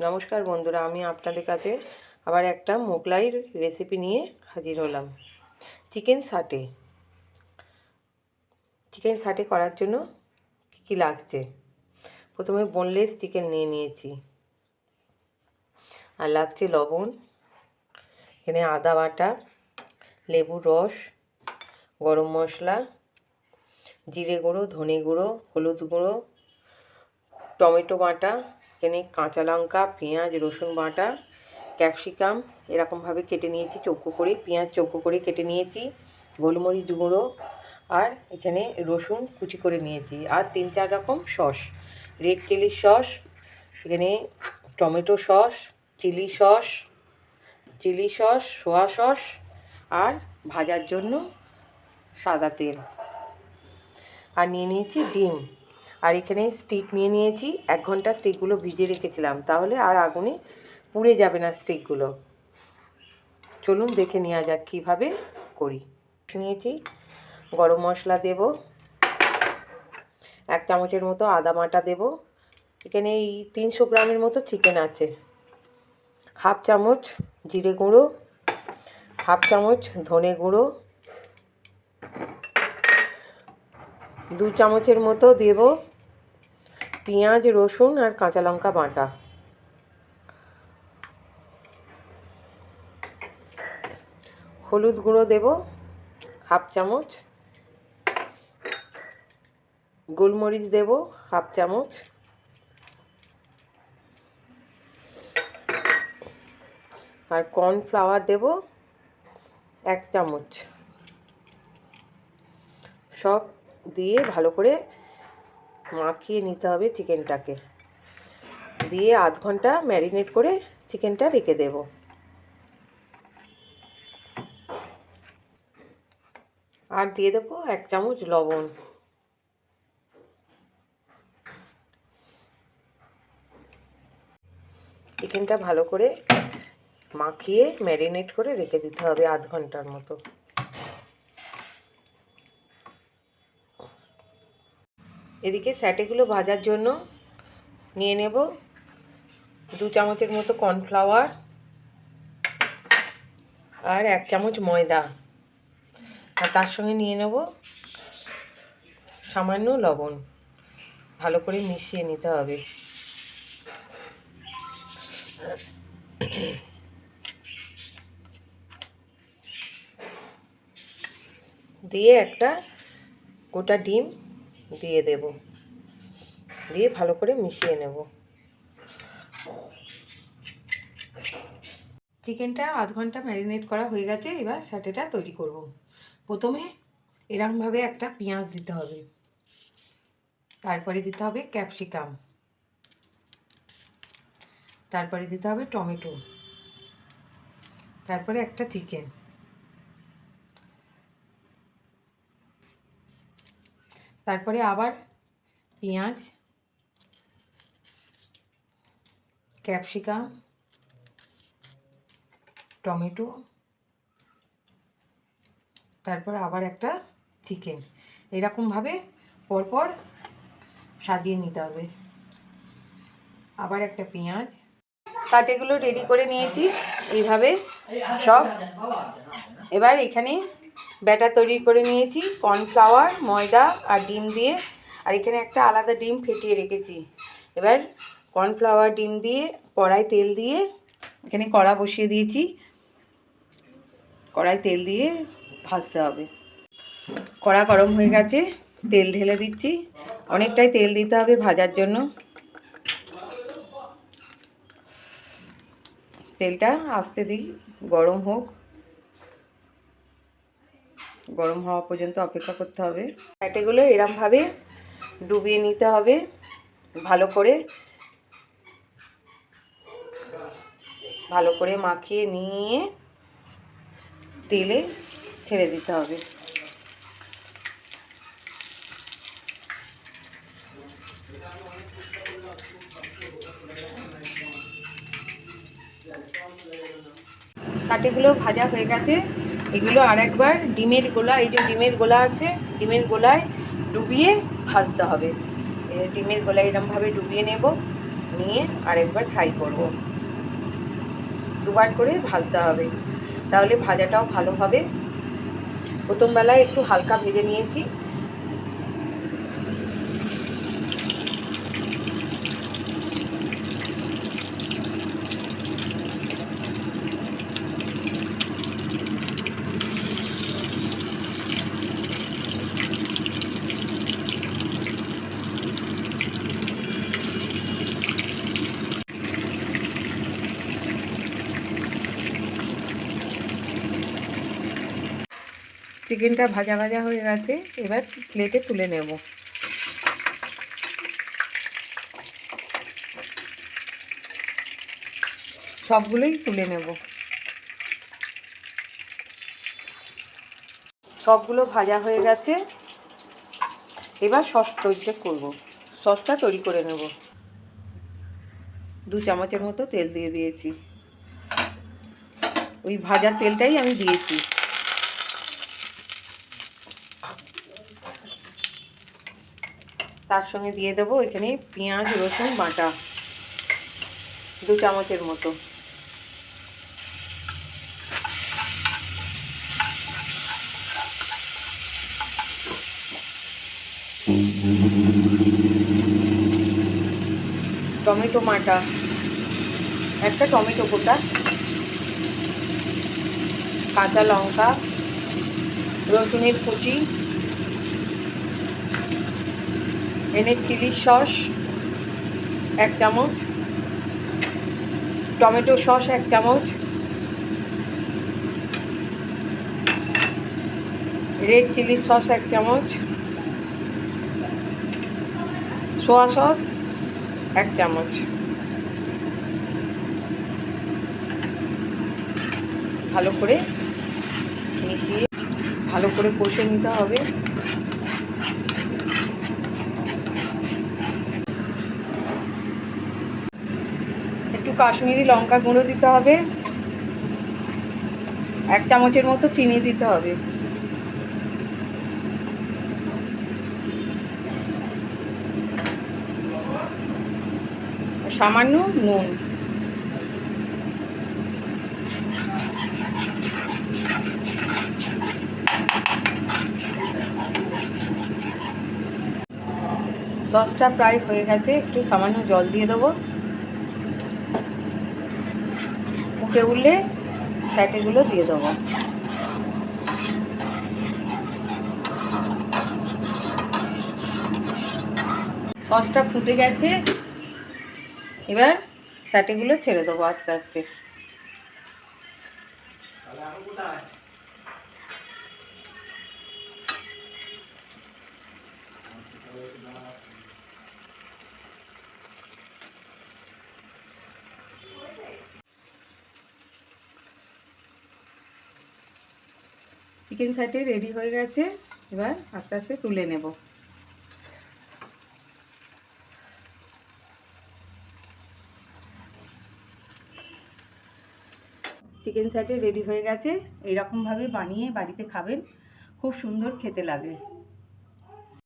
নমস্কার বন্ধুরা, আমি আপনাদের কাছে আবার একটা মোগলাইয়ের রেসিপি নিয়ে হাজির হলাম। চিকেন সাটে করার জন্য কী কী লাগছে। প্রথমে বোনলেস চিকেন নিয়ে নিয়েছি, আর লাগছে লবণ, এখানে আদা বাটা, লেবুর রস, গরম মশলা, জিরে গুঁড়ো, ধনে গুঁড়ো, হলুদ গুঁড়ো, টমেটো বাটা, এখানে কাঁচা লঙ্কা, পেঁয়াজ, রসুন বাটা, ক্যাপসিকাম এরকমভাবে কেটে নিয়েছি চৌকো করে, পেঁয়াজ চৌকো করে কেটে নিয়েছি, গোলমরিচ গুঁড়ো, আর এখানে রসুন কুচি করে নিয়েছি, আর 3-4 রকম সস, রেড চিলি সস, এখানে tomato sauce, chilli sauce, soya sauce, আর ভাজার জন্য সাদা তেল, আর নিয়ে নিয়েছি ডিম, আর এখানে স্টিক নিয়ে নিয়েছি। 1 ঘন্টা স্টিকগুলো ভিজিয়ে রেখেছিলাম, তাহলে আর আগুনে পুড়ে যাবে না স্টিকগুলো। চলুন দেখে নেওয়া যাক কীভাবে করি। নিয়েছি গরম মশলা দেব, 1 চামচের মতো আদা বাটা দেব, এখানে এই 300 গ্রামের মতো চিকেন আছে, 1/2 চামচ জিরে গুঁড়ো, 1/2 চামচ ধনে গুঁড়ো, 2 চামচের মতো দেব পেঁয়াজ, রসুন আর কাঁচা লঙ্কা বাটা, হলুদ গুঁড়ো দেব 1/2 চামচ, গোলমরিচ দেব 1/2 চামচ, আর কর্নফ্লাওয়ার দেব 1 চামচ। সব দিয়ে ভালো করে মাখিয়ে নিতে হবে চিকেনটাকে, দিয়ে আধ ঘন্টা ম্যারিনেট করে চিকেনটা রেখে দেব। আর দিয়ে দেবো 1 চামচ লবণ। চিকেনটা ভালো করে মাখিয়ে ম্যারিনেট করে রেখে দিতে হবে আধ ঘন্টার মতো। এদিকে স্যাটেগুলো ভাজার জন্য নিয়ে নেব 2 চামচের মতো কর্নফ্লাওয়ার আর 1 চামচ ময়দা, আর তার সঙ্গে নিয়ে নেব সামান্য লবণ। ভালো করে মিশিয়ে নিতে হবে। দিয়ে একটা গোটা ডিম দিয়ে দেব, দিয়ে ভালো করে মিশিয়ে নেব। চিকেনটা আধ ঘন্টা ম্যারিনেট করা হয়ে গেছে, এবার স্যাটেটা তৈরি করব। প্রথমে এরকমভাবে একটা পেঁয়াজ দিতে হবে, তারপরে দিতে হবে ক্যাপসিকাম, তারপরে দিতে হবে টমেটো, তারপরে একটা চিকেন, তারপরে আবার পেঁয়াজ, ক্যাপসিকাম, টমেটো, তারপর আবার একটা চিকেন, এরকমভাবে পরপর সাজিয়ে নিতে হবে। আবার একটা পেঁয়াজ। সাটেগুলো রেডি করে নিয়েছি এইভাবে সব। এবার এখানে ব্যাটার তৈরি করে নিয়েছি কর্নফ্লাওয়ার, ময়দা আর ডিম দিয়ে, আর এখানে একটা আলাদা ডিম ফেটিয়ে রেখেছি। এবার কর্নফ্লাওয়ার, ডিম দিয়ে কড়াই তেল দিয়ে, এখানে কড়া বসিয়ে দিয়েছি, কড়াই তেল দিয়ে ভাজতে হবে। কড়া গরম হয়ে গেছে, তেল ঢেলে দিচ্ছি। অনেকটাই তেল দিতে হবে ভাজার জন্য। তেলটা আস্তে দিই, গরম হোক, গরম হওয়া পর্যন্ত অপেক্ষা করতে হবে। প্যাটেগুলো এরমভাবে ডুবিয়ে নিতে হবে ভালো করে মাখিয়ে নিয়ে তেলে ছেড়ে দিতে হবে। কাটিগুলো ভাজা হয়ে গেছে, এগুলো আর একবার ডিমের গোলা, এই যে ডিমের গোলা আছে, ডিমের গোলায় ডুবিয়ে ভাজতে হবে। ডিমের গোলায় এরমভাবে ডুবিয়ে নেব, নিয়ে আরেকবার ফ্রাই করব। দুবার করে ভাজতে হবে, তাহলে ভাজাটাও ভালো হবে। প্রথম বেলায় একটু হালকা ভেজে নিয়েছি। চিকেনটা ভাজা ভাজা হয়ে গেছে, এবার প্লেটে তুলে নেব। সবগুলোই তুলে নেব। সবগুলো ভাজা হয়ে গেছে, এবার সস তৈরি করব। সসটা তৈরি করে নেব। 2 চামচের মতো তেল দিয়ে দিয়েছি। ওই ভাজা তেলটাই আমি দিয়েছি। তার সঙ্গে দিয়ে দেবো এখানে পেঁয়াজ রসুন বাটা 2 চামচের মতো। টমেটো বাটা, একটা টমেটো গোটা, কাঁচা লঙ্কা, রসুনের কুচি, এনে চিলি সস 1 চামচ, টমেটো সস 1 চামচ, রেড চিলি সস 1 চামচ, সোয়া সস 1 চামচ। ভালো করে মিশিয়ে ভালো করে কষে নিতে হবে। একটু কাশ্মীরি লঙ্কা গুঁড়ো দিতে হবে, 1 চামচের মতো চিনি দিতে হবে, সামান্য নুন। সসটা প্রায় হয়ে গেছে, একটু সামান্য জল দিয়ে দেবো। ফুটে উঠলে স্যাটেগুলো দিয়ে দেবো। সসটা ফুটে গেছে, এবার স্যাটেগুলো ছেড়ে দেবো আস্তে আস্তে। চিকেন স্যাটে রেডি হয়ে গেছে, এবার আস্তে আস্তে তুলে নেব। চিকেন স্যাটে রেডি হয়ে গেছে, এইরকমভাবে বানিয়ে বাড়িতে খাবেন, খুব সুন্দর খেতে লাগে।